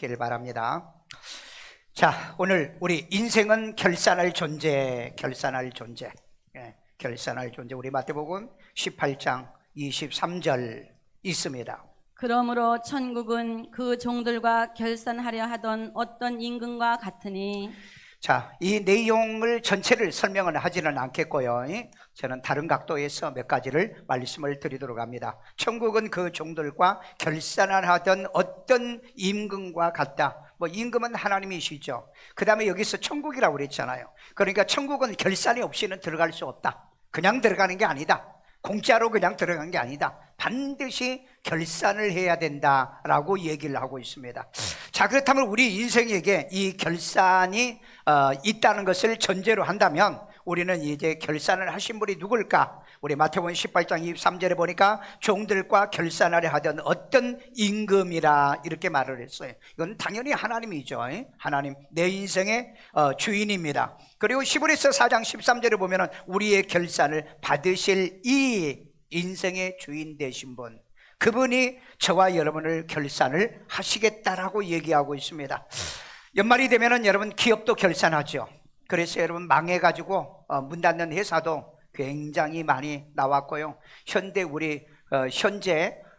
길 바랍니다. 자, 오늘 우리 인생은 결산할 존재, 결산할 존재, 결산할 존재. 우리 마태복음 18장 23절 있습니다. 그러므로 천국은 그 종들과 결산하려 하던 어떤 임금과 같으니. 자, 이 내용을 전체를 설명은 하지는 않겠고요. 저는 다른 각도에서 몇 가지를 말씀을 드리도록 합니다. 천국은 그 종들과 결산을 하던 어떤 임금과 같다. 임금은 하나님이시죠. 그 다음에 여기서 천국이라고 그랬잖아요. 그러니까 천국은 결산이 없이는 들어갈 수 없다. 그냥 들어가는 게 아니다. 공짜로 그냥 들어간 게 아니다. 반드시 결산을 해야 된다라고 얘기를 하고 있습니다. 자, 그렇다면 우리 인생에게 이 결산이 있다는 것을 전제로 한다면 우리는 이제 결산을 하신 분이 누굴까? 우리 마태복음 18장 23절에 보니까 종들과 결산하려 하던 어떤 임금이라 이렇게 말을 했어요. 이건 당연히 하나님이죠. 하나님, 내 인생의 주인입니다. 그리고 히브리서 4장 13절에 보면 우리의 결산을 받으실 이 인생의 주인 되신 분, 그분이 저와 여러분을 결산을 하시겠다라고 얘기하고 있습니다. 연말이 되면은 여러분 기업도 결산하죠. 그래서 여러분 망해가지고 문 닫는 회사도 굉장히 많이 나왔고요. 현재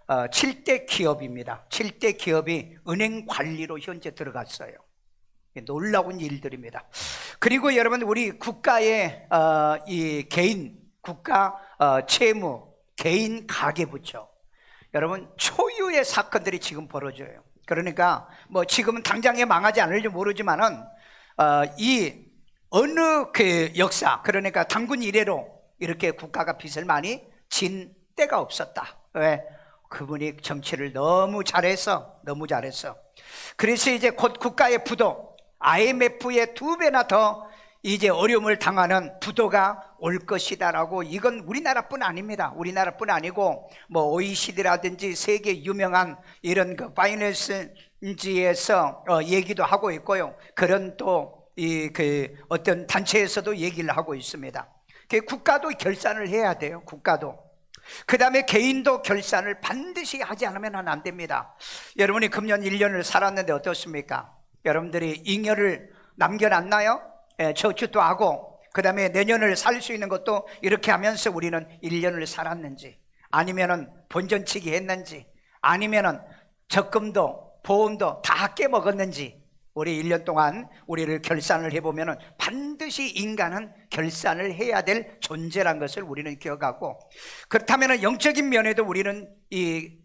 7대 기업입니다. 7대 기업이 은행 관리로 현재 들어갔어요. 놀라운 일들입니다. 그리고 여러분 우리 국가의 이 개인 국가 채무, 개인 가계부처, 여러분 초유의 사건들이 지금 벌어져요. 그러니까 지금은 당장에 망하지 않을지 모르지만은 이 어느 그 역사, 그러니까 단군 이래로 이렇게 국가가 빚을 많이 진 때가 없었다. 왜? 그분이 정치를 너무 잘해서. 그래서 이제 곧 국가의 부도, IMF의 2배나 더 이제 어려움을 당하는 부도가 올 것이다라고. 이건 우리나라뿐 아닙니다. 우리나라뿐 아니고 OECD라든지 세계 유명한 이런 그 파이낸스지에서 얘기도 하고 있고요. 그런 또 그 어떤 단체에서도 얘기를 하고 있습니다. 국가도 결산을 해야 돼요. 국가도. 그 다음에 개인도 결산을 반드시 하지 않으면 안 됩니다. 여러분이 금년 1년을 살았는데 어떻습니까? 여러분들이 잉여를 남겨놨나요? 저축도 하고, 그 다음에 내년을 살 수 있는 것도 이렇게 하면서 우리는 1년을 살았는지, 아니면은 본전치기 했는지, 아니면은 적금도 보험도 다 깨먹었는지, 우리 1년 동안 우리를 결산을 해보면은 반드시 인간은 결산을 해야 될 존재란 것을 우리는 기억하고, 그렇다면 영적인 면에도 우리는 이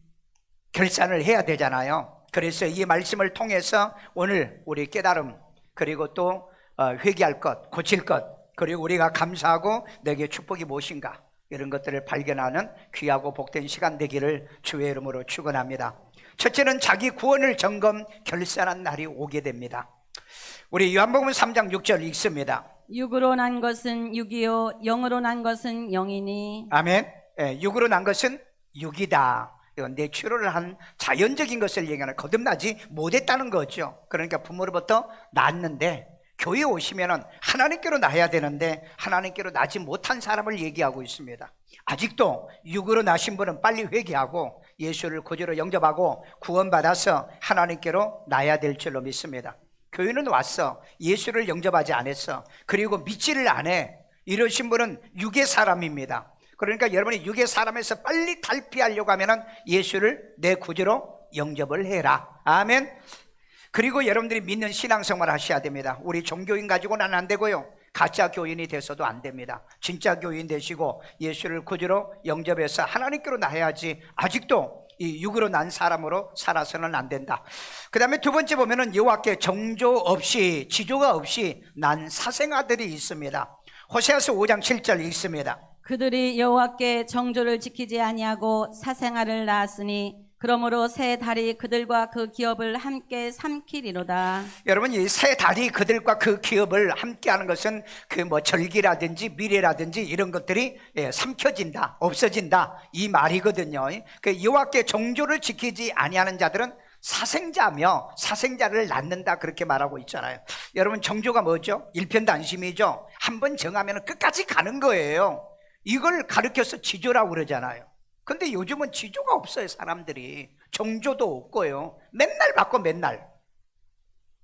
결산을 해야 되잖아요. 그래서 이 말씀을 통해서 오늘 우리 깨달음, 그리고 또 회개할 것, 고칠 것, 그리고 우리가 감사하고 내게 축복이 무엇인가, 이런 것들을 발견하는 귀하고 복된 시간 되기를 주의 이름으로 축원합니다. 첫째는 자기 구원을 점검 결산한 날이 오게 됩니다. 우리 요한복음 3장 6절 읽습니다. 육으로 난 것은 육이요 영으로 난 것은 영이니. 아멘. 육으로 난 것은 육이다. 이건 내추럴한 자연적인 것을 얘기하는, 거듭나지 못했다는 거죠. 그러니까 부모로부터 낳았는데 교회에 오시면은 하나님께로 나야 되는데 하나님께로 나지 못한 사람을 얘기하고 있습니다. 아직도 육으로 나신 분은 빨리 회개하고 예수를 구주로 영접하고 구원받아서 하나님께로 나야 될 줄로 믿습니다. 교회는 왔어, 예수를 영접하지 않았어, 그리고 믿지를 않아, 이러신 분은 육의 사람입니다. 그러니까 여러분이 육의 사람에서 빨리 탈피하려고 하면은 예수를 내 구주로 영접을 해라. 아멘. 그리고 여러분들이 믿는 신앙생활 하셔야 됩니다. 우리 종교인 가지고는 안 되고요, 가짜 교인이 돼서도 안 됩니다. 진짜 교인 되시고 예수를 구주로 영접해서 하나님께로 나야지, 아직도 이 육으로 난 사람으로 살아서는 안 된다. 그 다음에 두 번째 보면은 여호와께 정조 없이, 지조가 없이 난 사생아들이 있습니다. 호세아서 5장 7절 읽습니다. 그들이 여호와께 정조를 지키지 아니하고 사생아를 낳았으니 그러므로 새 달이 그들과 그 기업을 함께 삼키리로다. 여러분, 이 새 달이 그들과 그 기업을 함께 하는 것은 절기라든지 미래라든지 이런 것들이 삼켜진다, 없어진다, 이 말이거든요. 그 여호와께 정조를 지키지 아니하는 자들은 사생자며 사생자를 낳는다, 그렇게 말하고 있잖아요. 여러분, 정조가 뭐죠? 일편단심이죠. 한번 정하면 끝까지 가는 거예요. 이걸 가르쳐서 지조라고 그러잖아요. 근데 요즘은 지조가 없어요. 사람들이 정조도 없고요, 맨날 바꿔. 맨날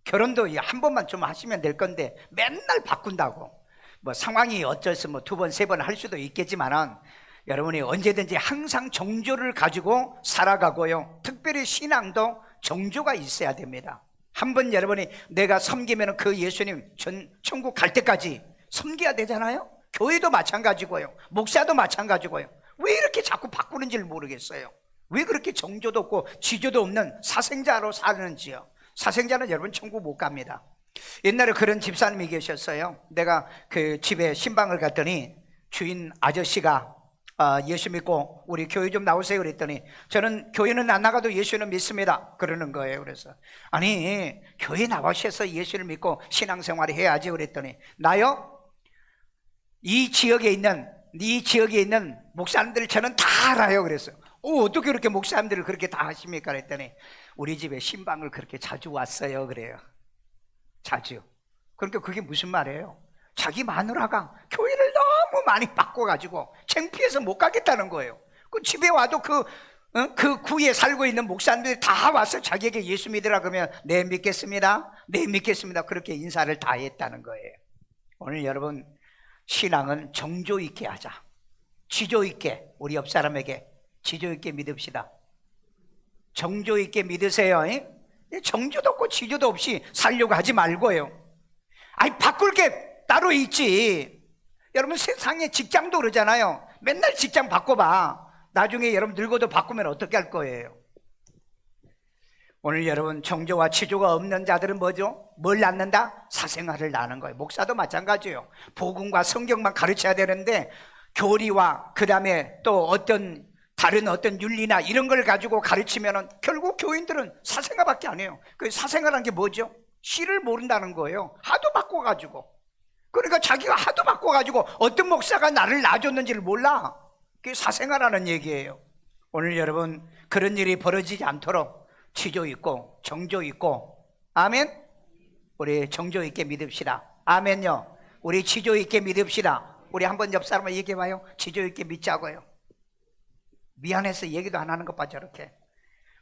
결혼도 한 번만 좀 하시면 될 건데 맨날 바꾼다고. 뭐 상황이 어쩔 수 뭐 2번, 3번 할 수도 있겠지만은 여러분이 언제든지 항상 정조를 가지고 살아가고요. 특별히 신앙도 정조가 있어야 됩니다. 한번 여러분이 내가 섬기면 그 예수님 천국 갈 때까지 섬겨야 되잖아요. 교회도 마찬가지고요. 목사도 마찬가지고요. 왜 이렇게 자꾸 바꾸는지를 모르겠어요. 왜 그렇게 정조도 없고 지조도 없는 사생자로 사는지요. 사생자는 여러분 천국 못 갑니다. 옛날에 그런 집사님이 계셨어요. 내가 그 집에 신방을 갔더니 주인 아저씨가 예수 믿고 우리 교회 좀 나오세요 그랬더니 저는 교회는 안 나가도 예수는 믿습니다 그러는 거예요. 그래서 아니 교회 나오셔서 예수를 믿고 신앙생활을 해야지 그랬더니 나요? 이 지역에 있는 목사님들 저는 다 알아요. 그랬어요. 어떻게 그렇게 목사님들을 그렇게 다 하십니까 그랬더니 우리 집에 신방을 그렇게 자주 왔어요 그래요. 자주. 그러니까 그게 무슨 말이에요? 자기 마누라가 교회를 너무 많이 바꿔가지고 창피해서 못 가겠다는 거예요. 그 집에 와도 그 구에 살고 있는 목사님들이 다 와서 자기에게 예수 믿으라 그러면 네 믿겠습니다, 네 믿겠습니다 그렇게 인사를 다 했다는 거예요. 오늘 여러분 신앙은 정조 있게 하자. 지조 있게, 우리 옆 사람에게 지조 있게 믿읍시다. 정조 있게 믿으세요. 정조도 없고 지조도 없이 살려고 하지 말고요. 아니 바꿀 게 따로 있지. 여러분 세상에 직장도 그러잖아요. 맨날 직장 바꿔봐. 나중에 여러분 늙어도 바꾸면 어떻게 할 거예요? 오늘 여러분 정조와 지조가 없는 자들은 뭐죠? 뭘 낳는다? 사생활을 낳는 거예요. 목사도 마찬가지예요. 복음과 성경만 가르쳐야 되는데 교리와 그 다음에 또 다른 어떤 윤리나 이런 걸 가지고 가르치면 결국 교인들은 사생활밖에 안 해요. 그 사생활한 게 뭐죠? 씨를 모른다는 거예요. 하도 바꿔가지고. 그러니까 자기가 하도 바꿔가지고 어떤 목사가 나를 낳아줬는지를 몰라. 그게 사생활하는 얘기예요. 오늘 여러분 그런 일이 벌어지지 않도록 지조 있고 정조 있고, 아멘. 우리 정조 있게 믿읍시다. 아멘요. 우리 지조 있게 믿읍시다. 우리 한번 옆 사람을 얘기해봐요. 지조 있게 믿자고요. 미안해서 얘기도 안 하는 것 봐 저렇게.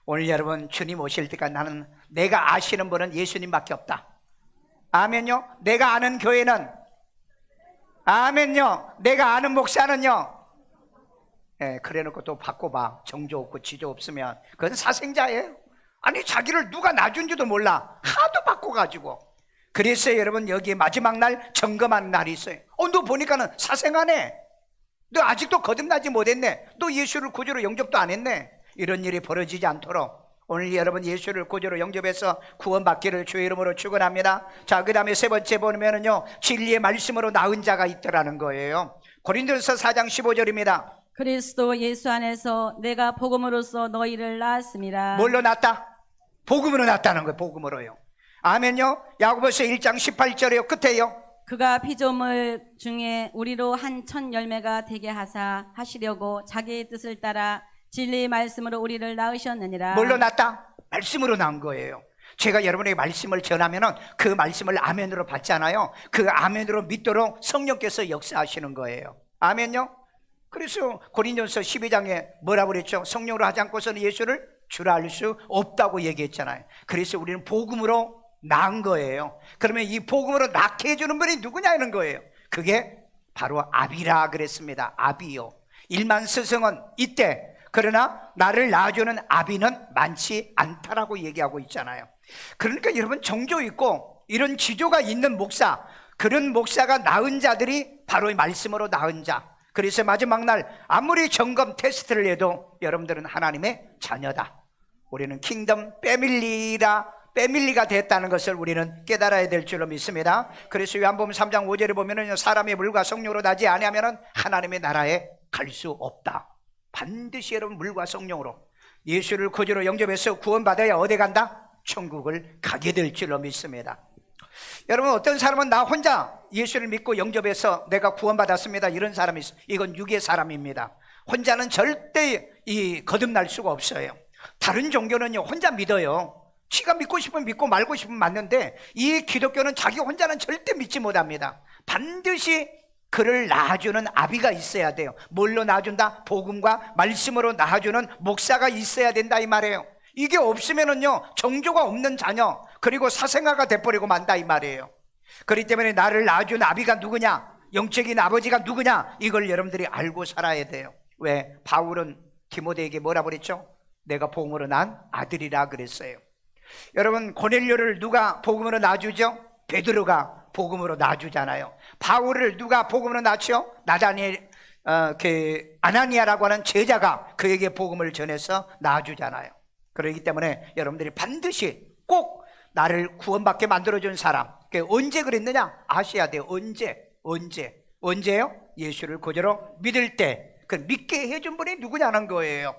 오늘 여러분 주님 오실 때까지 나는 내가 아시는 분은 예수님밖에 없다. 아멘요. 내가 아는 교회는, 아멘요, 내가 아는 목사는요. 그래놓고 또 바꿔봐. 정조 없고 지조 없으면 그건 사생자예요. 아니 자기를 누가 놔준지도 몰라. 하도 바꿔가지고. 그래서 여러분 여기 마지막 날 점검하는 날이 있어요. 너 보니까는 사생하네. 너 아직도 거듭나지 못했네. 너 예수를 구주로 영접도 안 했네. 이런 일이 벌어지지 않도록 오늘 여러분 예수를 구주로 영접해서 구원받기를 주의 이름으로 축원합니다. 자, 그 다음에 세 번째 보면은요 진리의 말씀으로 낳은 자가 있더라는 거예요. 고린도서 4장 15절입니다. 그리스도 예수 안에서 내가 복음으로써 너희를 낳았습니다. 뭘로 낳았다? 복음으로 낳았다는 거예요. 복음으로요. 아멘요. 야고보서 1장 18절에요. 끝에요. 그가 피조물 중에 우리로 한 천 열매가 되게 하시려고 자기의 뜻을 따라 진리의 말씀으로 우리를 낳으셨느니라. 뭘로 낳았다? 말씀으로 낳은 거예요. 제가 여러분에게 말씀을 전하면은 그 말씀을 아멘으로 받잖아요. 그 아멘으로 믿도록 성령께서 역사하시는 거예요. 아멘요. 그래서 고린도서 12장에 뭐라고 그랬죠? 성령으로 하지 않고서는 예수를 주라 알 수 없다고 얘기했잖아요. 그래서 우리는 복음으로 낳은 거예요. 그러면 이 복음으로 낳게 해주는 분이 누구냐는 거예요. 그게 바로 아비라 그랬습니다. 아비요. 일만 스승은 이때, 그러나 나를 낳아주는 아비는 많지 않다라고 얘기하고 있잖아요. 그러니까 여러분 정조 있고 이런 지조가 있는 목사, 그런 목사가 낳은 자들이 바로 이 말씀으로 낳은 자. 그래서 마지막 날 아무리 점검 테스트를 해도 여러분들은 하나님의 자녀다. 우리는 킹덤 패밀리가 됐다는 것을 우리는 깨달아야 될 줄로 믿습니다. 그래서 요한복음 3장 5절에 보면은 사람의 물과 성령으로 나지 아니하면은 하나님의 나라에 갈 수 없다. 반드시 여러분 물과 성령으로 예수를 구주로 영접해서 구원받아야 어디 간다? 천국을 가게 될 줄로 믿습니다. 여러분 어떤 사람은 나 혼자 예수를 믿고 영접해서 내가 구원받았습니다 이런 사람이 있어요. 이건 육의 사람입니다. 혼자는 절대 거듭날 수가 없어요. 다른 종교는요 혼자 믿어요. 지가 믿고 싶으면 믿고 말고 싶으면 맞는데 이 기독교는 자기 혼자는 절대 믿지 못합니다. 반드시 그를 낳아주는 아비가 있어야 돼요. 뭘로 낳아준다? 복음과 말씀으로 낳아주는 목사가 있어야 된다 이 말이에요. 이게 없으면은요 정조가 없는 자녀, 그리고 사생아가 돼버리고 만다 이 말이에요. 그렇기 때문에 나를 낳아준 아비가 누구냐, 영적인 아버지가 누구냐, 이걸 여러분들이 알고 살아야 돼요. 왜? 바울은 디모데에게 뭐라 그랬죠? 내가 복음으로 난 아들이라 그랬어요. 여러분, 고넬료를 누가 복음으로 낳아주죠? 베드로가 복음으로 낳아주잖아요. 바울을 누가 복음으로 낳죠? 나다니엘, 아나니아라고 하는 제자가 그에게 복음을 전해서 낳아주잖아요. 그렇기 때문에 여러분들이 반드시 꼭 나를 구원받게 만들어준 사람, 언제 그랬느냐? 아셔야 돼요. 언제요? 예수를 구주로 믿을 때. 그 믿게 해준 분이 누구냐는 거예요.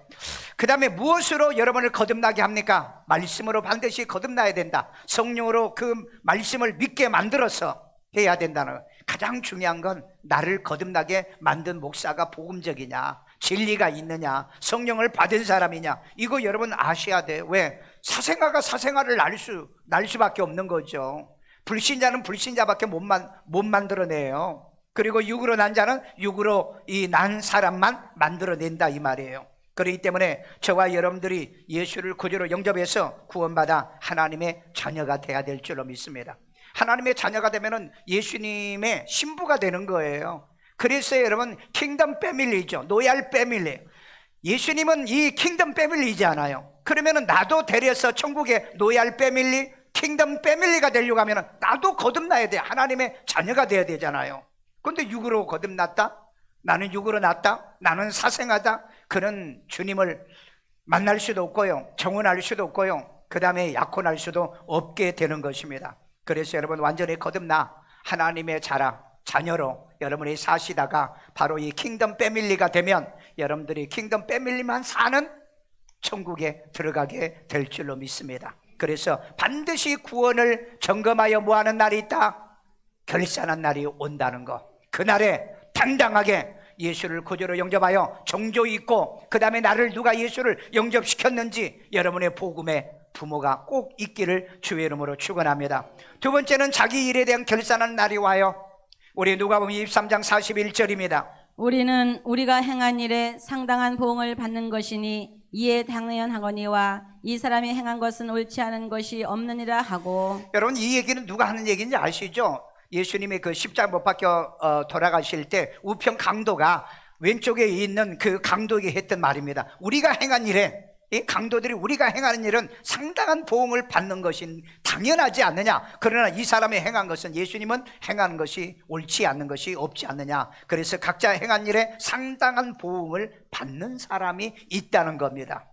그 다음에 무엇으로 여러분을 거듭나게 합니까? 말씀으로 반드시 거듭나야 된다. 성령으로 그 말씀을 믿게 만들어서 해야 된다는 거예요. 가장 중요한 건 나를 거듭나게 만든 목사가 복음적이냐, 진리가 있느냐, 성령을 받은 사람이냐, 이거 여러분 아셔야 돼요. 왜? 사생아가 사생아를 날 수밖에 없는 거죠. 불신자는 불신자밖에 못 만들어내요. 그리고 육으로 난 자는 육으로 이 난 사람만 만들어낸다 이 말이에요. 그렇기 때문에 저와 여러분들이 예수를 구주로 영접해서 구원받아 하나님의 자녀가 돼야 될 줄로 믿습니다. 하나님의 자녀가 되면은 예수님의 신부가 되는 거예요. 그래서 여러분 킹덤 패밀리죠. 로얄 패밀리. 예수님은 이 킹덤 패밀리잖아요. 그러면은 나도 데려서 천국의 로얄 패밀리, 킹덤 패밀리가 되려고 하면은 나도 거듭나야 돼. 하나님의 자녀가 돼야 되잖아요. 근데 육으로 거듭났다? 나는 육으로 났다? 나는 사생하다? 그는 주님을 만날 수도 없고요, 정언할 수도 없고요, 그 다음에 약혼할 수도 없게 되는 것입니다. 그래서 여러분 완전히 거듭나 하나님의 자녀로 여러분이 사시다가 바로 이 킹덤 패밀리가 되면 여러분들이 킹덤 패밀리만 사는 천국에 들어가게 될 줄로 믿습니다. 그래서 반드시 구원을 점검하여 뭐하는 날이 있다? 결산한 날이 온다는 것. 그날에 당당하게 예수를 구주로 영접하여 정조 있고, 그 다음에 나를 누가 예수를 영접시켰는지 여러분의 복음의 부모가 꼭 있기를 주의 이름으로 축원합니다. 두 번째는 자기 일에 대한 결산하는 날이 와요. 우리 누가복음 23장 41절입니다. 우리는 우리가 행한 일에 상당한 보응을 받는 것이니 이에 당연하거니와 이 사람이 행한 것은 옳지 않은 것이 없느니라 하고. 여러분, 이 얘기는 누가 하는 얘기인지 아시죠? 예수님이 그 십자가 못 박혀 돌아가실 때 우편 강도가 왼쪽에 있는 그 강도에게 했던 말입니다. 우리가 행한 일에, 이 강도들이 우리가 행하는 일은 상당한 보응을 받는 것이 당연하지 않느냐. 그러나 이 사람이 행한 것은, 예수님은 행하는 것이 옳지 않는 것이 없지 않느냐. 그래서 각자 행한 일에 상당한 보응을 받는 사람이 있다는 겁니다.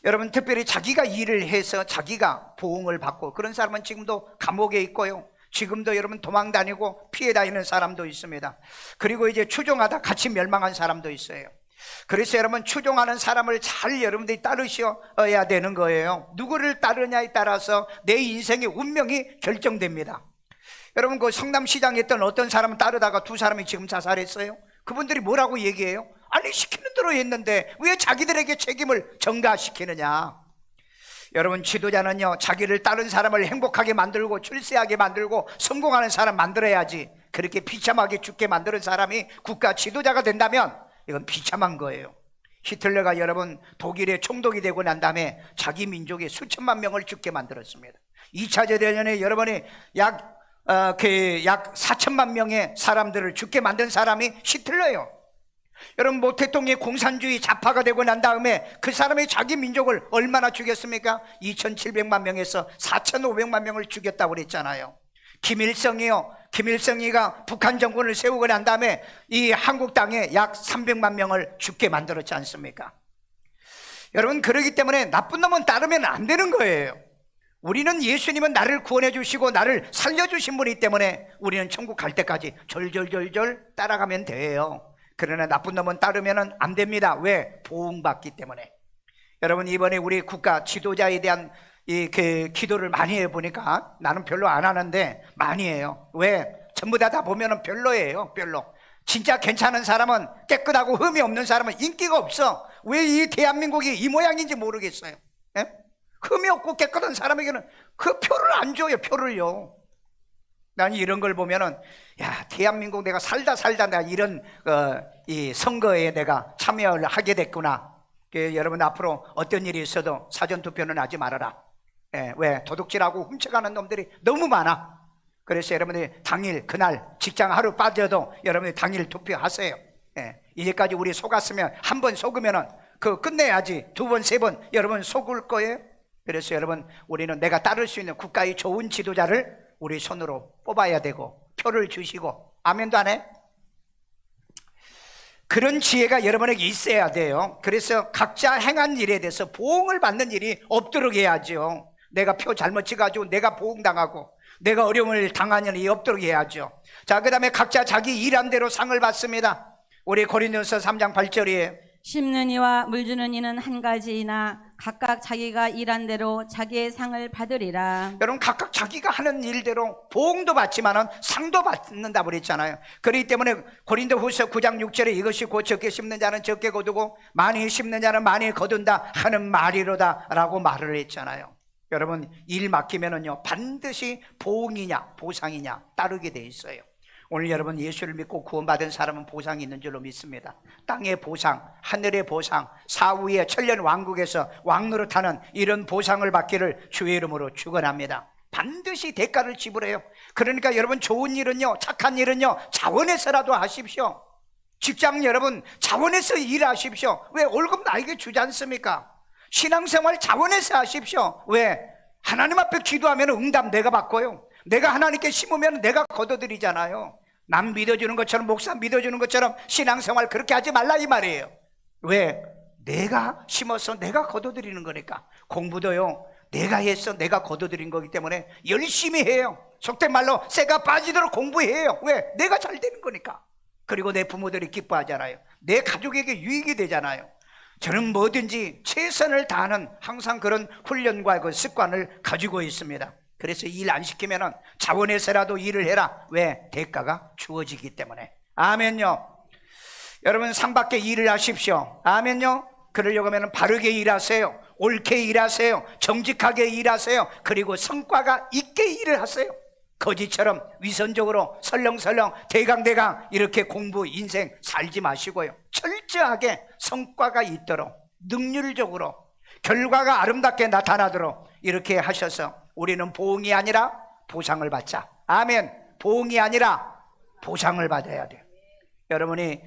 여러분, 특별히 자기가 일을 해서 자기가 보응을 받고, 그런 사람은 지금도 감옥에 있고요, 지금도 여러분 도망 다니고 피해 다니는 사람도 있습니다. 그리고 이제 추종하다 같이 멸망한 사람도 있어요. 그래서 여러분, 추종하는 사람을 잘 여러분들이 따르셔야 되는 거예요. 누구를 따르냐에 따라서 내 인생의 운명이 결정됩니다. 여러분, 그 성남시장에 있던 어떤 사람을 따르다가 두 사람이 지금 자살했어요. 그분들이 뭐라고 얘기해요? 아니, 시키는 대로 했는데 왜 자기들에게 책임을 전가시키느냐. 여러분, 지도자는요, 자기를 따른 사람을 행복하게 만들고 출세하게 만들고 성공하는 사람 만들어야지, 그렇게 비참하게 죽게 만드는 사람이 국가 지도자가 된다면 이건 비참한 거예요. 히틀러가 여러분 독일에 총독이 되고 난 다음에 자기 민족의 수천만 명을 죽게 만들었습니다. 2차 대전에 여러분이 약 4천만 명의 사람들을 죽게 만든 사람이 히틀러예요. 여러분, 모 대통령이 공산주의 좌파가 되고 난 다음에 그 사람이 자기 민족을 얼마나 죽였습니까? 2,700만 명에서 4,500만 명을 죽였다고 그랬잖아요. 김일성이가 북한 정권을 세우고 난 다음에 이 한국 땅에 약 300만 명을 죽게 만들었지 않습니까? 여러분, 그러기 때문에 나쁜 놈은 따르면 안 되는 거예요. 우리는, 예수님은 나를 구원해 주시고 나를 살려주신 분이기 때문에 우리는 천국 갈 때까지 절절절절 따라가면 돼요. 그러나 나쁜 놈은 따르면 안 됩니다. 왜? 보응받기 때문에. 여러분, 이번에 우리 국가 지도자에 대한 기도를 많이 해보니까 나는 별로 안 하는데 많이 해요. 왜? 전부 다 보면은 별로예요. 별로. 진짜 괜찮은 사람은, 깨끗하고 흠이 없는 사람은 인기가 없어. 왜 이 대한민국이 이 모양인지 모르겠어요. 예? 흠이 없고 깨끗한 사람에게는 그 표를 안 줘요. 표를요. 난 이런 걸 보면은, 야, 대한민국 내가 살다 내가 이런 이 선거에 내가 참여를 하게 됐구나. 여러분, 앞으로 어떤 일이 있어도 사전투표는 하지 말아라. 왜? 도둑질하고 훔쳐가는 놈들이 너무 많아. 그래서 여러분들이 당일 그날 직장 하루 빠져도 여러분들이 당일 투표하세요. 이제까지 우리 속았으면 한 번 속으면은 그 끝내야지. 두 번, 세 번 여러분 속을 거예요. 그래서 여러분, 우리는 내가 따를 수 있는 국가의 좋은 지도자를 우리 손으로 뽑아야 되고 표를 주시고. 아멘도 안 해? 그런 지혜가 여러분에게 있어야 돼요. 그래서 각자 행한 일에 대해서 보응을 받는 일이 없도록 해야죠. 내가 표 잘못 찍어가지고 내가 보응당하고 내가 어려움을 당하는 일이 없도록 해야죠. 자, 그 다음에 각자 자기 일한 대로 상을 받습니다. 우리 고린도서 3장 8절이에요. 심는 이와 물주는 이는 한 가지이나 각각 자기가 일한 대로 자기의 상을 받으리라. 여러분, 각각 자기가 하는 일대로 보응도 받지만은 상도 받는다 그랬잖아요. 그렇기 때문에 고린도후서 9장 6절에 이것이 곧 적게 심는 자는 적게 거두고 많이 심는 자는 많이 거둔다 하는 말이로다 라고 말을 했잖아요. 여러분, 일 맡기면은요 반드시 보응이냐 보상이냐 따르게 돼 있어요. 오늘 여러분 예수를 믿고 구원받은 사람은 보상이 있는 줄로 믿습니다. 땅의 보상, 하늘의 보상, 사후의 천년 왕국에서 왕노릇하는 이런 보상을 받기를 주의 이름으로 축원합니다. 반드시 대가를 지불해요. 그러니까 여러분, 좋은 일은요, 착한 일은요 자원해서라도 하십시오. 직장 여러분 자원해서 일하십시오. 왜? 월급 나에게 주지 않습니까? 신앙생활 자원해서 하십시오. 왜? 하나님 앞에 기도하면 응답 내가 받고요, 내가 하나님께 심으면 내가 거둬들이잖아요. 남 믿어주는 것처럼, 목사 믿어주는 것처럼 신앙생활 그렇게 하지 말라 이 말이에요. 왜? 내가 심어서 내가 거둬들이는 거니까. 공부도요 내가 해서 내가 거둬들인 거기 때문에 열심히 해요. 속된 말로 쇠가 빠지도록 공부해요. 왜? 내가 잘 되는 거니까. 그리고 내 부모들이 기뻐하잖아요. 내 가족에게 유익이 되잖아요. 저는 뭐든지 최선을 다하는 항상 그런 훈련과 그 습관을 가지고 있습니다. 그래서 일 안 시키면은 자원해서라도 일을 해라. 왜? 대가가 주어지기 때문에. 아멘요. 여러분, 상밖에 일을 하십시오. 아멘요. 그러려고 하면 바르게 일하세요. 옳게 일하세요. 정직하게 일하세요. 그리고 성과가 있게 일을 하세요. 거지처럼 위선적으로 설렁설렁 대강대강 이렇게 공부 인생 살지 마시고요, 철저하게 성과가 있도록 능률적으로 결과가 아름답게 나타나도록 이렇게 하셔서 우리는 보응이 아니라 보상을 받자. 아멘. 보응이 아니라 보상을 받아야 돼요. 여러분이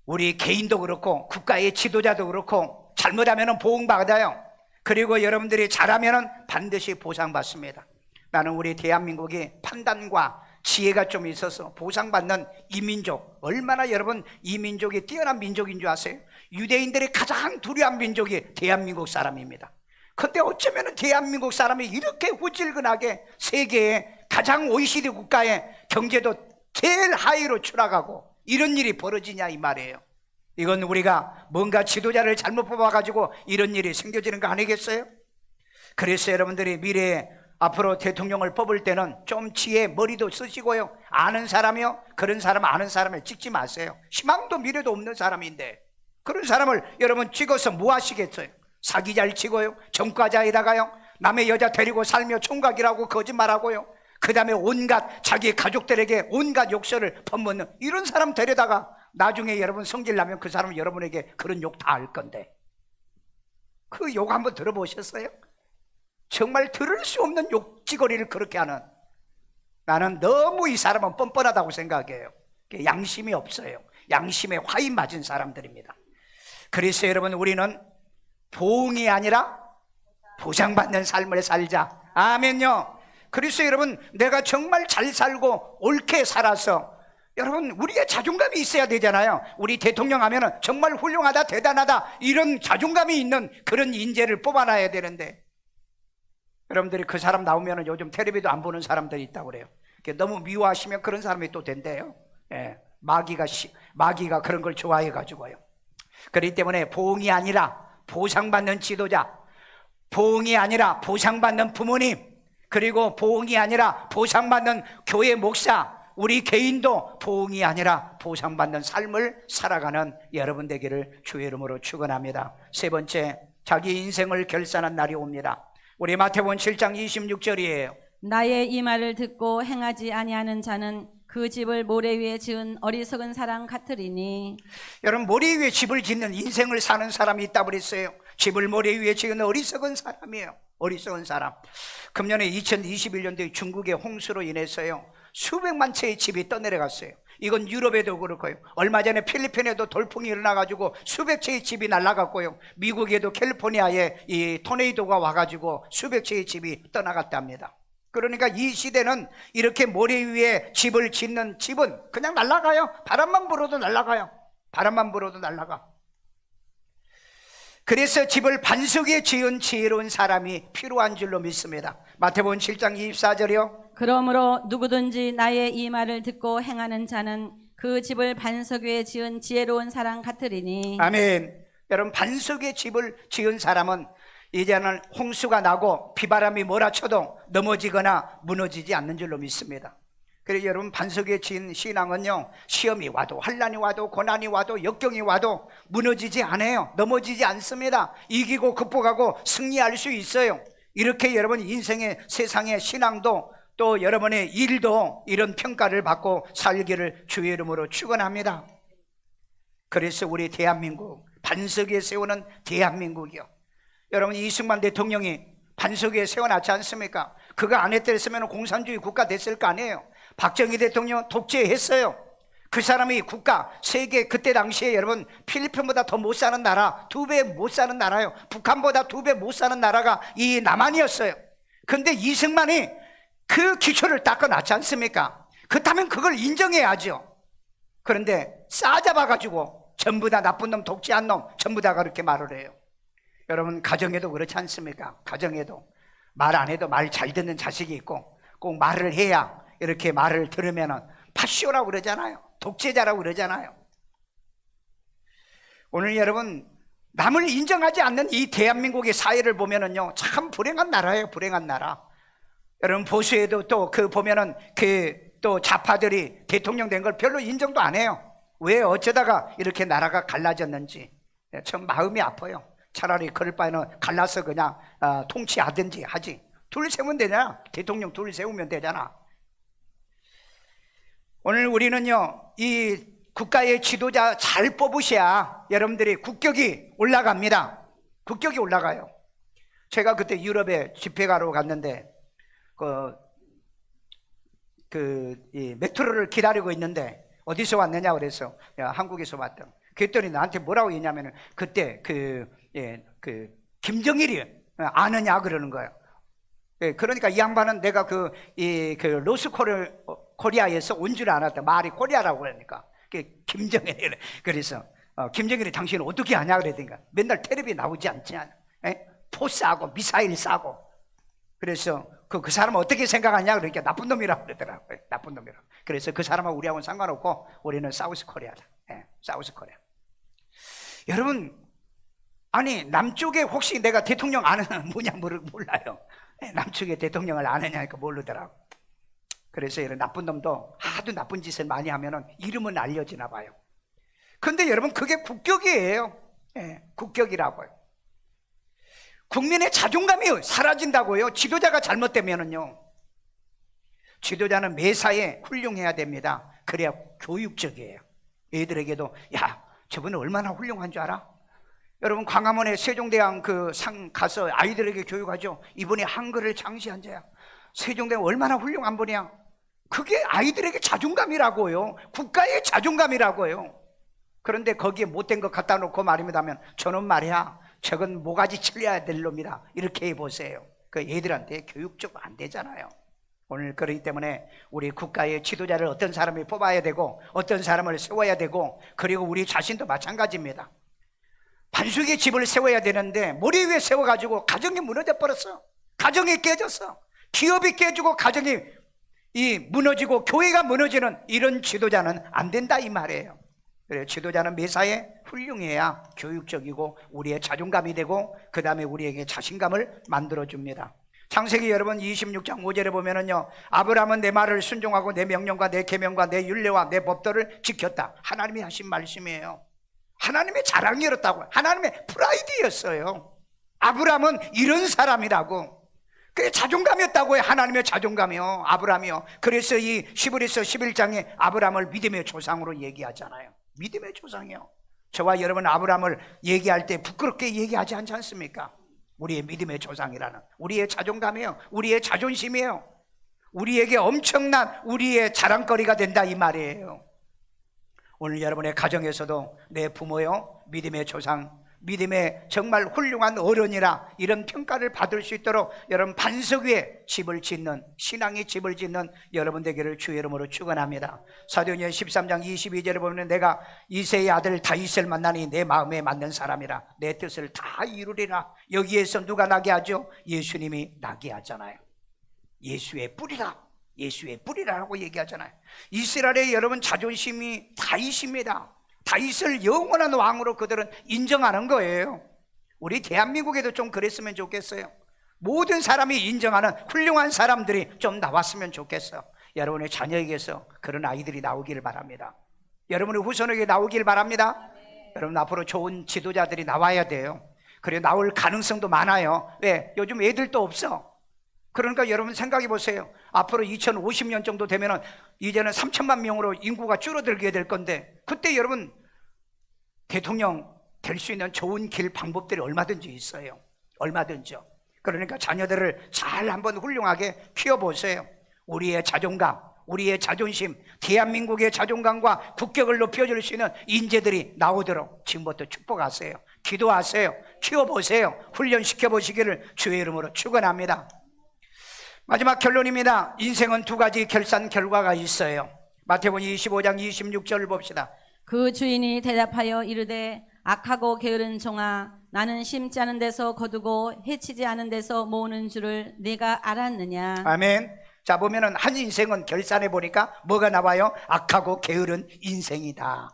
우리 개인도 그렇고 국가의 지도자도 그렇고 잘못하면 보응받아요. 그리고 여러분들이 잘하면 반드시 보상받습니다. 나는 우리 대한민국이 판단과 지혜가 좀 있어서 보상받는 이민족, 얼마나 여러분 이 민족이 뛰어난 민족인 줄 아세요? 유대인들이 가장 두려운 민족이 대한민국 사람입니다. 근데 어쩌면 대한민국 사람이 이렇게 후질근하게 세계의 가장 OECD 국가의 경제도 제일 하위로 추락하고 이런 일이 벌어지냐 이 말이에요. 이건 우리가 뭔가 지도자를 잘못 뽑아가지고 이런 일이 생겨지는 거 아니겠어요? 그래서 여러분들이 미래에 앞으로 대통령을 뽑을 때는 좀 지혜 머리도 쓰시고요, 아는 사람이요, 그런 사람 아는 사람을 찍지 마세요. 희망도 미래도 없는 사람인데 그런 사람을 여러분 찍어서 뭐 하시겠어요? 사기 잘 치고요, 전과자에다가요 남의 여자 데리고 살며 총각이라고 거짓말하고요, 그 다음에 온갖 자기 가족들에게 온갖 욕설을 퍼붓는 이런 사람 데려다가 나중에 여러분 성질 나면 그 사람은 여러분에게 그런 욕 다 할 건데, 그 욕 한번 들어보셨어요? 정말 들을 수 없는 욕지거리를 그렇게 하는, 나는 너무 이 사람은 뻔뻔하다고 생각해요. 양심이 없어요. 양심에 화인 맞은 사람들입니다. 그래서 여러분, 우리는 보응이 아니라 보상받는 삶을 살자. 아멘요. 그래서 여러분, 내가 정말 잘 살고 옳게 살아서 여러분 우리의 자존감이 있어야 되잖아요. 우리 대통령 하면은 정말 훌륭하다, 대단하다, 이런 자존감이 있는 그런 인재를 뽑아놔야 되는데, 여러분들이 그 사람 나오면은 요즘 텔레비도 안 보는 사람들이 있다고 그래요. 너무 미워하시면 그런 사람이 또 된대요. 예, 마귀가 그런 걸 좋아해 가지고요. 그렇기 때문에 보응이 아니라 보상받는 지도자, 보응이 아니라 보상받는 부모님, 그리고 보응이 아니라 보상받는 교회 목사, 우리 개인도 보응이 아니라 보상받는 삶을 살아가는 여러분 되기를 주의 이름으로 축원합니다. 세 번째, 자기 인생을 결산한 날이 옵니다. 우리 마태복음 7장 26절이에요. 나의 이 말을 듣고 행하지 아니하는 자는 그 집을 모래 위에 지은 어리석은 사람 같으리니. 여러분, 모래 위에 집을 짓는 인생을 사는 사람이 있다고 그랬어요. 집을 모래 위에 지은 어리석은 사람이에요. 어리석은 사람. 금년에 2021년도에 중국의 홍수로 인해서요, 수백만 채의 집이 떠내려갔어요. 이건 유럽에도 그렇고요, 얼마 전에 필리핀에도 돌풍이 일어나가지고 수백 채의 집이 날아갔고요, 미국에도 캘리포니아에 이 토네이도가 와가지고 수백 채의 집이 떠나갔답니다. 그러니까 이 시대는 이렇게 모래 위에 집을 짓는 집은 그냥 날아가요. 바람만 불어도 날아가요. 바람만 불어도 날아가. 그래서 집을 반석 위에 지은 지혜로운 사람이 필요한 줄로 믿습니다. 마태복음 7장 24절이요. 그러므로 누구든지 나의 이 말을 듣고 행하는 자는 그 집을 반석 위에 지은 지혜로운 사람 같으리니. 아멘. 여러분, 반석 위에 집을 지은 사람은 이제는 홍수가 나고 비바람이 몰아쳐도 넘어지거나 무너지지 않는 줄로 믿습니다. 그래서 여러분, 반석 위에 지은 신앙은요, 시험이 와도 환난이 와도 고난이 와도 역경이 와도 무너지지 않아요. 넘어지지 않습니다. 이기고 극복하고 승리할 수 있어요. 이렇게 여러분 인생의 세상의 신앙도 또 여러분의 일도 이런 평가를 받고 살기를 주의 이름으로 축원합니다. 그래서 우리 대한민국, 반석 위에 세우는 대한민국이요, 여러분 이승만 대통령이 반석 위에 세워놨지 않습니까? 그거 안 했더랬으면 공산주의 국가 됐을 거 아니에요. 박정희 대통령 독재했어요. 그 사람이 국가, 세계 그때 당시에 여러분 필리핀보다 더 못 사는 나라, 2배 못 사는 나라요, 북한보다 2배 못 사는 나라가 이 남한이었어요. 근데 이승만이 그 기초를 닦아놨지 않습니까? 그렇다면 그걸 인정해야죠. 그런데 싸잡아가지고 전부 다 나쁜 놈, 독재한 놈, 전부 다 그렇게 말을 해요. 여러분, 가정에도 그렇지 않습니까? 가정에도 말 안 해도 말 잘 듣는 자식이 있고, 꼭 말을 해야 이렇게 말을 들으면은 파쇼라고 그러잖아요. 독재자라고 그러잖아요. 오늘 여러분, 남을 인정하지 않는 이 대한민국의 사회를 보면은요, 참 불행한 나라예요. 불행한 나라. 여러분, 보수에도 또 그 보면은 그 또 좌파들이 대통령 된 걸 별로 인정도 안 해요. 왜 어쩌다가 이렇게 나라가 갈라졌는지 참 마음이 아파요. 차라리 그럴 바에는 갈라서 그냥 통치하든지 하지. 둘 세우면 되잖아. 대통령 둘 세우면 되잖아. 오늘 우리는요, 이 국가의 지도자 잘 뽑으셔야 여러분들이 국격이 올라갑니다. 국격이 올라가요. 제가 그때 유럽에 집회 가러 갔는데 이 메트로를 기다리고 있는데 어디서 왔느냐 그래서 한국에서 왔다. 그랬더니 나한테 뭐라고 했냐면은 그때 김정일이 아느냐 그러는 거예요. 그러니까 이 양반은 내가 그 로스 코리아에서 온 줄 알았다. 말이 코리아라고 그러니까 김정일이. 그래서 김정일이 당신은 어떻게 아냐 그러니까 맨날 텔레비에 나오지 않지 않아? 포 싸고 미사일 싸고. 그래서 그 사람은 어떻게 생각하냐 그러니까 나쁜 놈이라고 그러더라고요. 나쁜 놈이라고. 그래서 그 사람하고 우리하고는 상관없고 우리는 사우스 코리아다. 사우스 코리아. 여러분, 아니 남쪽에 혹시 내가 대통령 아는 뭐냐 몰라요. 남쪽에 대통령을 아느냐니까 모르더라고. 그래서 이런 나쁜 놈도 하도 나쁜 짓을 많이 하면은 이름은 알려지나 봐요. 근데 여러분, 그게 국격이에요. 국격이라고요. 국민의 자존감이 사라진다고요. 지도자가 잘못되면은요. 지도자는 매사에 훌륭해야 됩니다. 그래야 교육적이에요. 애들에게도 야, 저분은 얼마나 훌륭한 줄 알아? 여러분, 광화문에 세종대왕 그 상 가서 아이들에게 교육하죠. 이분이 한글을 창시한 자야. 세종대왕 얼마나 훌륭한 분이야. 그게 아이들에게 자존감이라고요. 국가의 자존감이라고요. 그런데 거기에 못된 거 갖다 놓고 말입니다 하면 저는 말이야, 저건 모가지 칠려야 될 놈이다, 이렇게 해보세요. 그 애들한테 교육적으로 안 되잖아요. 오늘 그렇기 때문에 우리 국가의 지도자를 어떤 사람이 뽑아야 되고 어떤 사람을 세워야 되고, 그리고 우리 자신도 마찬가지입니다. 반석의 집을 세워야 되는데 모래 위에 세워가지고 가정이 무너져 버렸어. 가정이 깨졌어. 기업이 깨지고 가정이 무너지고 교회가 무너지는 이런 지도자는 안 된다 이 말이에요. 그래요. 지도자는 매사에 훌륭해야 교육적이고 우리의 자존감이 되고 그 다음에 우리에게 자신감을 만들어줍니다. 창세기 여러분 26장 5절에 보면은요, 아브라함은 내 말을 순종하고 내 명령과 내 계명과 내 율례와 내 법도를 지켰다. 하나님이 하신 말씀이에요. 하나님의 자랑이었다고. 하나님의 프라이드였어요. 아브라함은 이런 사람이라고. 그게 자존감이었다고요. 하나님의 자존감이요, 아브라함이요. 그래서 이 히브리서 11장에 아브라함을 믿음의 조상으로 얘기하잖아요. 믿음의 조상이요. 저와 여러분 아브라함을 얘기할 때 부끄럽게 얘기하지 않지 않습니까? 우리의 믿음의 조상이라는, 우리의 자존감이에요. 우리의 자존심이에요. 우리에게 엄청난 우리의 자랑거리가 된다 이 말이에요. 오늘 여러분의 가정에서도 내 부모요, 믿음의 조상, 믿음의 정말 훌륭한 어른이라 이런 평가를 받을 수 있도록 여러분 반석 위에 집을 짓는, 신앙의 집을 짓는 여러분 되기를 주의 이름으로 축원합니다. 사도행전 13장 22절에 보면 내가 이새의 아들 다윗을 만나니 내 마음에 맞는 사람이라 내 뜻을 다 이루리라. 여기에서 누가 나게 하죠? 예수님이 나게 하잖아요. 예수의 뿌리라, 예수의 뿌리라라고 얘기하잖아요. 이스라엘의 여러분 자존심이 다윗입니다. 다윗을 영원한 왕으로 그들은 인정하는 거예요. 우리 대한민국에도 좀 그랬으면 좋겠어요. 모든 사람이 인정하는 훌륭한 사람들이 좀 나왔으면 좋겠어요. 여러분의 자녀에게서 그런 아이들이 나오기를 바랍니다. 여러분의 후손에게 나오길 바랍니다. 여러분 앞으로 좋은 지도자들이 나와야 돼요. 그리고 나올 가능성도 많아요. 왜? 요즘 애들도 없어. 그러니까 여러분 생각해 보세요. 앞으로 2050년 정도 되면은 이제는 3천만 명으로 인구가 줄어들게 될 건데, 그때 여러분 대통령 될 수 있는 좋은 길 방법들이 얼마든지 있어요. 얼마든지요. 그러니까 자녀들을 잘 한번 훌륭하게 키워보세요. 우리의 자존감, 우리의 자존심, 대한민국의 자존감과 국격을 높여줄 수 있는 인재들이 나오도록 지금부터 축복하세요. 기도하세요. 키워보세요. 훈련시켜보시기를 주의 이름으로 축원합니다. 마지막 결론입니다. 인생은 두 가지 결산 결과가 있어요. 마태복음 25장 26절을 봅시다. 그 주인이 대답하여 이르되 악하고 게으른 종아, 나는 심지 않은 데서 거두고 해치지 않은 데서 모으는 줄을 네가 알았느냐. 아멘. 자, 보면은 한 인생은 결산해 보니까 뭐가 나와요? 악하고 게으른 인생이다.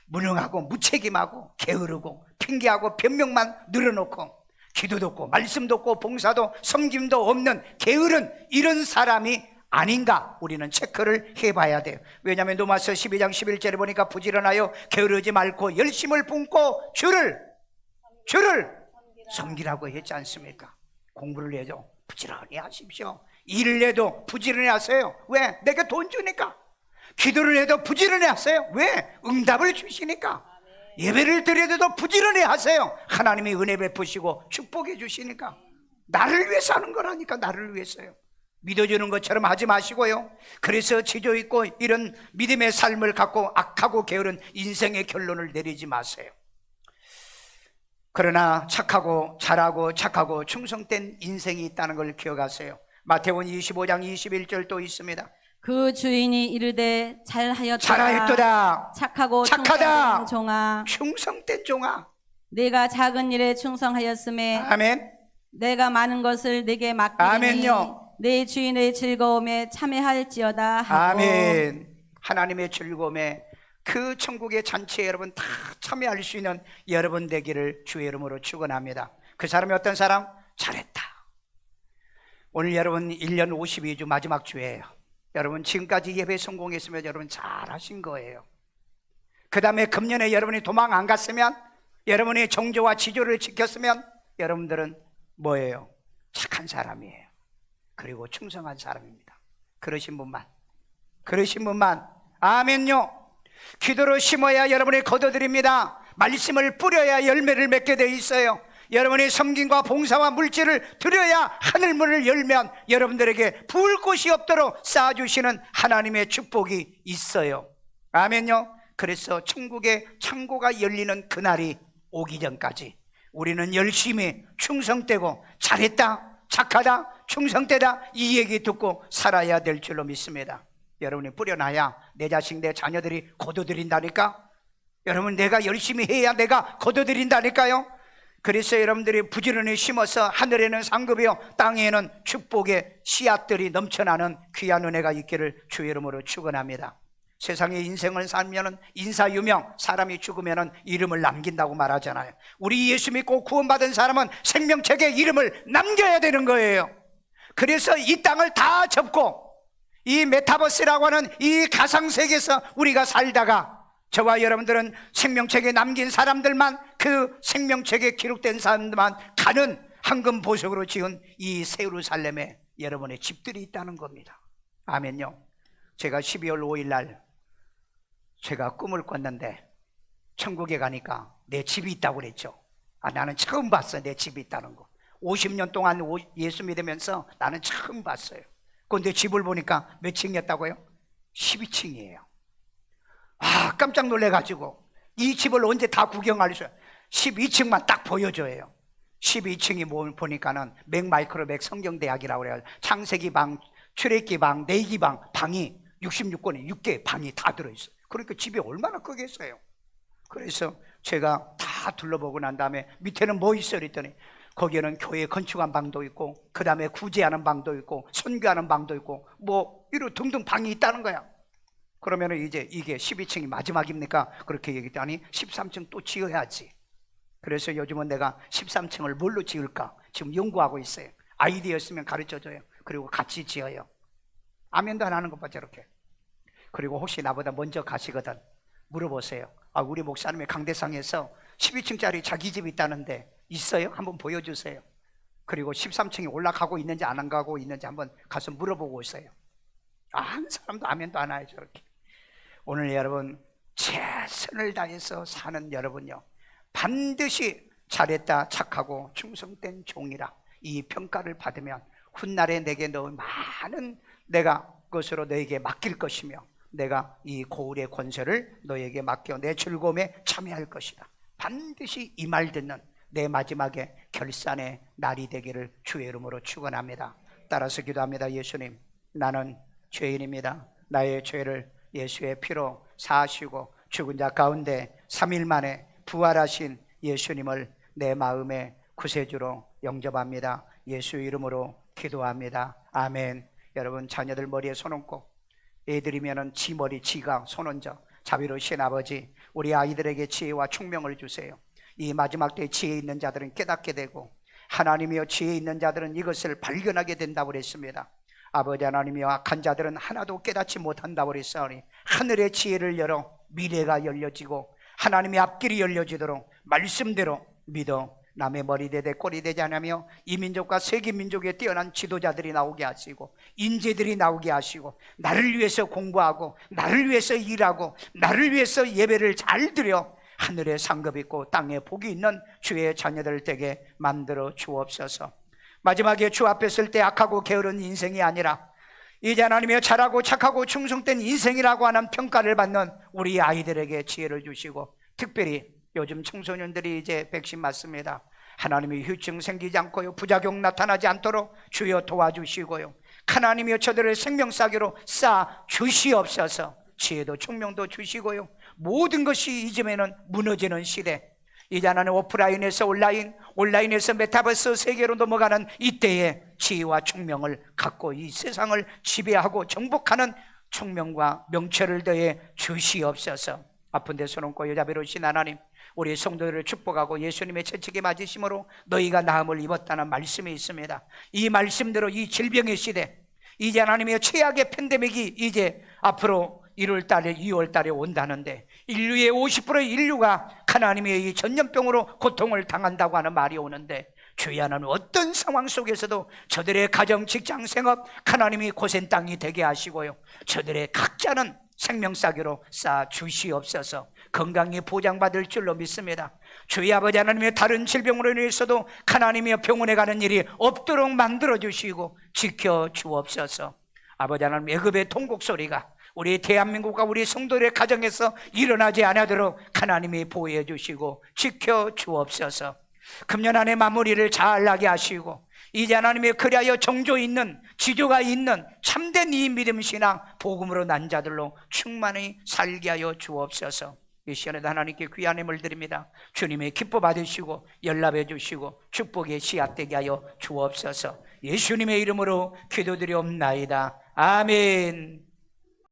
무능하고 무책임하고 게으르고 핑계하고 변명만 늘어놓고 기도도 없고 말씀도 없고 봉사도 섬김도 없는 게으른 이런 사람이 아닌가 우리는 체크를 해봐야 돼요. 왜냐하면 로마서 12장 11절에 보니까 부지런하여 게으르지 말고 열심을 뿜고 주를 섬기라고 했지 않습니까? 공부를 해도 부지런히 하십시오. 일을 해도 부지런히 하세요. 왜? 내가 돈 주니까. 기도를 해도 부지런히 하세요. 왜? 응답을 주시니까. 예배를 드려도 부지런히 하세요. 하나님이 은혜 베푸시고 축복해 주시니까. 나를 위해서 하는 거라니까. 나를 위해서요. 믿어주는 것처럼 하지 마시고요. 그래서 지조 있고 이런 믿음의 삶을 갖고 악하고 게으른 인생의 결론을 내리지 마세요. 그러나 착하고 잘하고 착하고 충성된 인생이 있다는 걸 기억하세요. 마태복음 25장 21절 또 있습니다. 그 주인이 이르되 잘하였도다. 착하고 착하다. 충성된 종아, 충성된 종아. 내가 작은 일에 충성하였음에 아멘. 내가 많은 것을 내게 맡기니 아멘요. 내 주인의 즐거움에 참여할지어다 하고. 아멘. 하나님의 즐거움에 그 천국의 잔치에 여러분 다 참여할 수 있는 여러분 되기를 주의 이름으로 축원합니다. 그 사람이 어떤 사람? 잘했다. 오늘 여러분 1년 52주 마지막 주예요. 여러분 지금까지 예배 성공했으면 여러분 잘하신 거예요. 그 다음에 금년에 여러분이 도망 안 갔으면, 여러분이 정조와 지조를 지켰으면 여러분들은 뭐예요? 착한 사람이에요. 그리고 충성한 사람입니다. 그러신 분만 아멘요. 기도로 심어야 여러분이 거둬들입니다. 말씀을 뿌려야 열매를 맺게 돼 있어요. 여러분이 섬김과 봉사와 물질을 드려야 하늘문을 열면 여러분들에게 부을 곳이 없도록 쌓아주시는 하나님의 축복이 있어요. 아멘요. 그래서 천국의 창고가 열리는 그날이 오기 전까지 우리는 열심히 충성되고 잘했다, 착하다, 충성되다 이 얘기 듣고 살아야 될 줄로 믿습니다. 여러분이 뿌려놔야 내 자식, 내 자녀들이 거둬들인다니까. 여러분 내가 열심히 해야 내가 거둬들인다니까요. 그래서 여러분들이 부지런히 심어서 하늘에는 상급이요 땅에는 축복의 씨앗들이 넘쳐나는 귀한 은혜가 있기를 주의 이름으로 축원합니다. 세상에 인생을 살면은 인사유명, 사람이 죽으면은 이름을 남긴다고 말하잖아요. 우리 예수 믿고 구원받은 사람은 생명책에 이름을 남겨야 되는 거예요. 그래서 이 땅을 다 접고 이 메타버스라고 하는 이 가상세계에서 우리가 살다가 저와 여러분들은 생명책에 남긴 사람들만, 그 생명책에 기록된 사람들만 가는 황금 보석으로 지은 이 새 예루살렘에 여러분의 집들이 있다는 겁니다. 아멘요. 제가 12월 5일 날 제가 꿈을 꿨는데 천국에 가니까 내 집이 있다고 그랬죠. 나는 처음 봤어요. 내 집이 있다는 거. 50년 동안 예수 믿으면서 나는 처음 봤어요. 그런데 집을 보니까 몇 층이었다고요? 12층이에요. 깜짝 놀래가지고 이 집을 언제 다 구경할 수 있어요? 12층만 딱 보여줘요. 12층이 뭘 보니까는 맥마이크로맥 성경대학이라고 그래요. 창세기 방, 출애굽기 방, 내기 방, 방이 66권에 6개 방이 다 들어있어요. 그러니까 집이 얼마나 크겠어요. 그래서 제가 다 둘러보고 난 다음에 밑에는 뭐 있어요? 그랬더니 거기에는 교회 건축한 방도 있고, 그 다음에 구제하는 방도 있고, 선교하는 방도 있고, 뭐 이런 등등 방이 있다는 거야. 그러면은 이제 이게 12층이 마지막입니까? 그렇게 얘기했더니 13층 또 지어야지. 그래서 요즘은 내가 13층을 뭘로 지을까 지금 연구하고 있어요. 아이디어 있으면 가르쳐줘요. 그리고 같이 지어요. 아멘도 안 하는 것 봐, 저렇게. 그리고 혹시 나보다 먼저 가시거든 물어보세요. 우리 목사님의 강대상에서 12층짜리 자기 집 있다는데 있어요? 한번 보여주세요. 그리고 13층에 올라가고 있는지 안 가고 있는지 한번 가서 물어보고 있어요. 한 사람도 아멘도 안 해요, 저렇게. 오늘 여러분 최선을 다해서 사는 여러분요, 반드시 잘했다, 착하고 충성된 종이라 이 평가를 받으면 훗날에 내게 너 많은 내가 것으로 너에게 맡길 것이며, 내가 이 고울의 권세를 너에게 맡겨 내 즐거움에 참여할 것이다. 반드시 이 말 듣는 내 마지막에 결산의 날이 되기를 주의 이름으로 축원합니다. 따라서 기도합니다. 예수님, 나는 죄인입니다. 나의 죄를 예수의 피로 사하시고 죽은 자 가운데 3일 만에 부활하신 예수님을 내 마음의 구세주로 영접합니다. 예수 이름으로 기도합니다. 아멘. 여러분 자녀들 머리에 손 얹고, 애들이면은 지 머리 지가 손 얹어. 자비로우신 아버지, 우리 아이들에게 지혜와 총명을 주세요. 이 마지막 때에 지혜 있는 자들은 깨닫게 되고, 하나님이여 지혜 있는 자들은 이것을 발견하게 된다고 그랬습니다. 아버지 하나님이여 악한 자들은 하나도 깨닫지 못한다고 그랬사오니 하늘의 지혜를 열어 미래가 열려지고 하나님의 앞길이 열려지도록 말씀대로 믿어 남의 머리 되되 꼬리 되지 않으며 이 민족과 세계 민족에 뛰어난 지도자들이 나오게 하시고 인재들이 나오게 하시고, 나를 위해서 공부하고 나를 위해서 일하고 나를 위해서 예배를 잘 드려 하늘에 상급 있고 땅에 복이 있는 주의 자녀들 되게 만들어 주옵소서. 마지막에 주 앞에 설 때 악하고 게으른 인생이 아니라 이제 하나님의 잘하고 착하고 충성된 인생이라고 하는 평가를 받는 우리 아이들에게 지혜를 주시고, 특별히 요즘 청소년들이 이제 백신 맞습니다. 하나님이 후유증 생기지 않고요, 부작용 나타나지 않도록 주여 도와주시고요, 하나님이여 저들을 생명사기로 쌓아 주시옵소서. 지혜도 총명도 주시고요, 모든 것이 이즘에는 무너지는 시대, 이제 하나님 오프라인에서 온라인에서 메타버스 세계로 넘어가는 이때에 지혜와 총명을 갖고 이 세상을 지배하고 정복하는 총명과 명철을 더해 주시옵소서. 아픈 데 손 얹고 여자비로우신 하나님, 우리 성도들을 축복하고 예수님의 채찍에 맞으심으로 너희가 나음을 입었다는 말씀이 있습니다. 이 말씀대로 이 질병의 시대, 이제 하나님의 최악의 팬데믹이 이제 앞으로 1월 달에 2월 달에 온다는데, 인류의 50%의 인류가 하나님의 이 전염병으로 고통을 당한다고 하는 말이 오는데, 주의 하나님 어떤 상황 속에서도 저들의 가정, 직장, 생업 하나님이 고센 땅이 되게 하시고요, 저들의 각자는 생명사기로 쌓아 주시옵소서. 건강히 보장받을 줄로 믿습니다. 주의 아버지 하나님의 다른 질병으로 인해서도 하나님의 병원에 가는 일이 없도록 만들어 주시고 지켜 주옵소서. 아버지 하나님, 애굽의 통곡 소리가 우리 대한민국과 우리 성도들의 가정에서 일어나지 않도록 하나님이 보호해 주시고 지켜 주옵소서. 금년 안에 마무리를 잘나게 하시고, 이제 하나님의 그리하여 정조 있는 지조가 있는 참된 이 믿음 신앙 복음으로 난 자들로 충만히 살게 하여 주옵소서. 이 시간에도 하나님께 귀한 힘을 드립니다. 주님의 기뻐 받으시고 연락해 주시고 축복의 씨앗되게 하여 주옵소서. 예수님의 이름으로 기도드리옵나이다. 아멘.